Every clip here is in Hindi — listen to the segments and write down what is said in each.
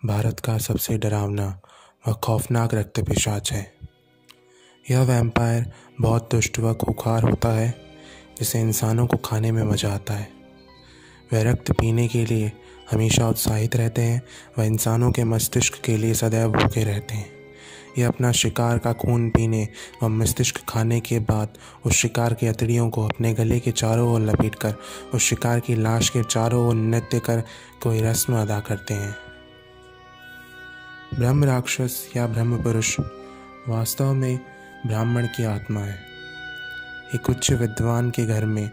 भारत का सबसे डरावना व खौफनाक रक्त पिशाच है। यह वैम्पायर बहुत दुष्ट व खूंखार होता है, जिसे इंसानों को खाने में मज़ा आता है। वह रक्त पीने के लिए हमेशा उत्साहित रहते हैं व इंसानों के मस्तिष्क के लिए सदैव भूखे रहते हैं। यह अपना शिकार का खून पीने व मस्तिष्क खाने के बाद उस शिकार की अतड़ियों को अपने गले के चारों ओर लपेटकर उस शिकार की लाश के चारों ओर नृत्य कर कोई रस्म अदा करते हैं। ब्रह्म राक्षस या ब्रह्म पुरुष वास्तव में ब्राह्मण की आत्मा है। एक उच्च विद्वान के घर में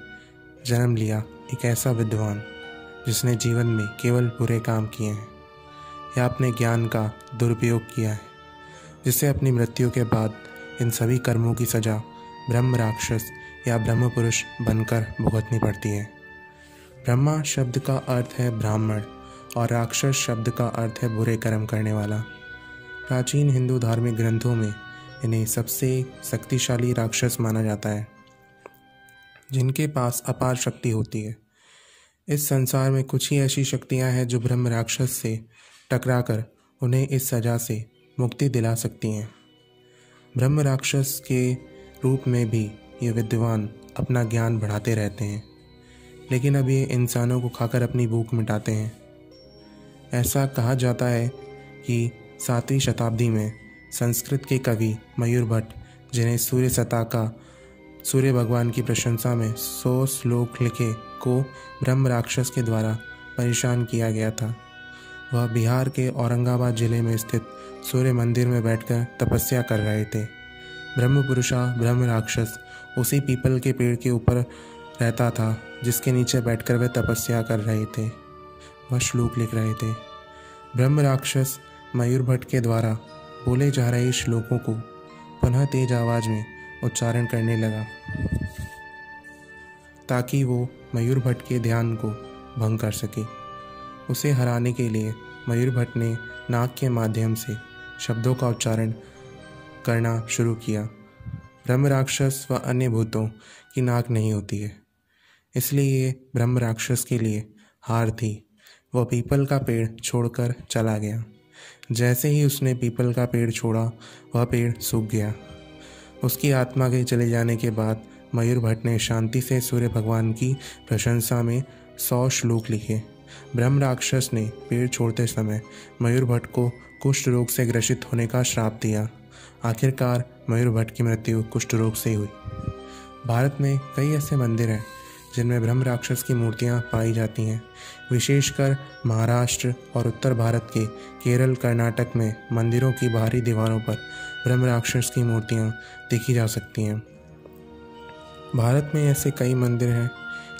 जन्म लिया एक ऐसा विद्वान जिसने जीवन में केवल बुरे काम किए हैं या अपने ज्ञान का दुरुपयोग किया है, जिसे अपनी मृत्यु के बाद इन सभी कर्मों की सज़ा ब्रह्म राक्षस या ब्रह्म पुरुष बनकर भुगतनी पड़ती है। ब्रह्मा शब्द का अर्थ है ब्राह्मण और राक्षस शब्द का अर्थ है बुरे कर्म करने वाला। प्राचीन हिंदू धार्मिक ग्रंथों में इन्हें सबसे शक्तिशाली राक्षस माना जाता है, जिनके पास अपार शक्ति होती है। इस संसार में कुछ ही ऐसी शक्तियां हैं जो ब्रह्म राक्षस से टकराकर उन्हें इस सज़ा से मुक्ति दिला सकती हैं। ब्रह्म राक्षस के रूप में भी ये विद्वान अपना ज्ञान बढ़ाते रहते हैं, लेकिन अब ये इंसानों को खाकर अपनी भूख मिटाते हैं। ऐसा कहा जाता है कि 7वीं शताब्दी में संस्कृत के कवि मयूर भट्ट, जिन्हें सूर्य भगवान की प्रशंसा में 100 श्लोक लिखे को ब्रह्म राक्षस के द्वारा परेशान किया गया था। वह बिहार के औरंगाबाद जिले में स्थित सूर्य मंदिर में बैठकर तपस्या कर रहे थे। ब्रह्म पुरुषा ब्रह्म राक्षस उसी पीपल के पेड़ के ऊपर रहता था जिसके नीचे बैठकर वे तपस्या कर रहे थे। वह श्लोक लिख रहे थे। ब्रह्म राक्षस मयूर भट्ट के द्वारा बोले जा रहे श्लोकों को पुनः तेज आवाज़ में उच्चारण करने लगा, ताकि वो मयूर भट्ट के ध्यान को भंग कर सके। उसे हराने के लिए मयूर भट्ट ने नाक के माध्यम से शब्दों का उच्चारण करना शुरू किया। ब्रह्म राक्षस व अन्य भूतों की नाक नहीं होती है, इसलिए ये ब्रह्म राक्षस के लिए हार थी। वह पीपल का पेड़ छोड़कर चला गया। जैसे ही उसने पीपल का पेड़ छोड़ा, वह पेड़ सूख गया। उसकी आत्मा के चले जाने के बाद मयूर भट्ट ने शांति से सूर्य भगवान की प्रशंसा में 100 श्लोक लिखे। ब्रह्म राक्षस ने पेड़ छोड़ते समय मयूर भट्ट को कुष्ठ रोग से ग्रसित होने का श्राप दिया। आखिरकार मयूर भट्ट की मृत्यु कुष्ठ रोग से हुई। भारत में कई ऐसे मंदिर हैं जिनमें ब्रह्म राक्षस की मूर्तियां पाई जाती हैं। विशेषकर महाराष्ट्र और उत्तर भारत के केरल, कर्नाटक में मंदिरों की बाहरी दीवारों पर ब्रह्म राक्षस की मूर्तियां देखी जा सकती हैं। भारत में ऐसे कई मंदिर हैं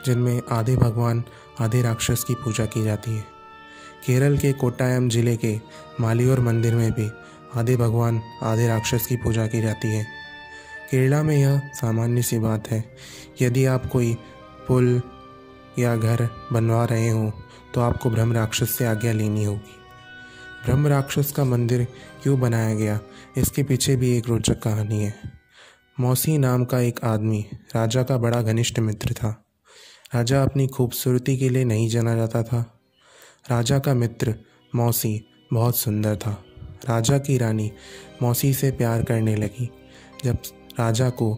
जिनमें आधे भगवान आधे राक्षस की पूजा की जाती है। केरल के कोट्टायम जिले के मालियोर मंदिर में भी आधे भगवान आधे राक्षस की पूजा की जाती है। केरला में यह सामान्य सी बात है। यदि आप कोई पुल या घर बनवा रहे हो तो आपको ब्रह्म राक्षस से आज्ञा लेनी होगी। ब्रह्म राक्षस का मंदिर क्यों बनाया गया, इसके पीछे भी एक रोचक कहानी है। मौसी नाम का एक आदमी राजा का बड़ा घनिष्ठ मित्र था। राजा अपनी खूबसूरती के लिए नहीं जाना जाता था। राजा का मित्र मौसी बहुत सुंदर था। राजा की रानी मौसी से प्यार करने लगी। जब राजा को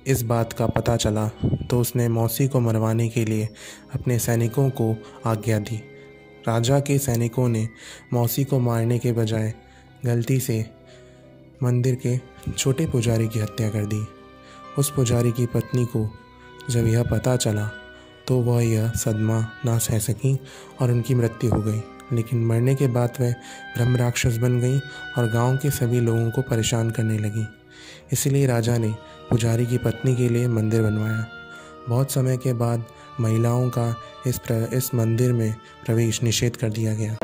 इस बात का पता चला तो उसने मौसी को मरवाने के लिए अपने सैनिकों को आज्ञा दी। राजा के सैनिकों ने मौसी को मारने के बजाय गलती से मंदिर के छोटे पुजारी की हत्या कर दी। उस पुजारी की पत्नी को जब यह पता चला तो वह यह सदमा ना सह सकी और उनकी मृत्यु हो गई। लेकिन मरने के बाद वह ब्रह्म राक्षस बन गई और गांव के सभी लोगों को परेशान करने लगी। इसलिए राजा ने पुजारी की पत्नी के लिए मंदिर बनवाया। बहुत समय के बाद महिलाओं का इस मंदिर में प्रवेश निषेध कर दिया गया।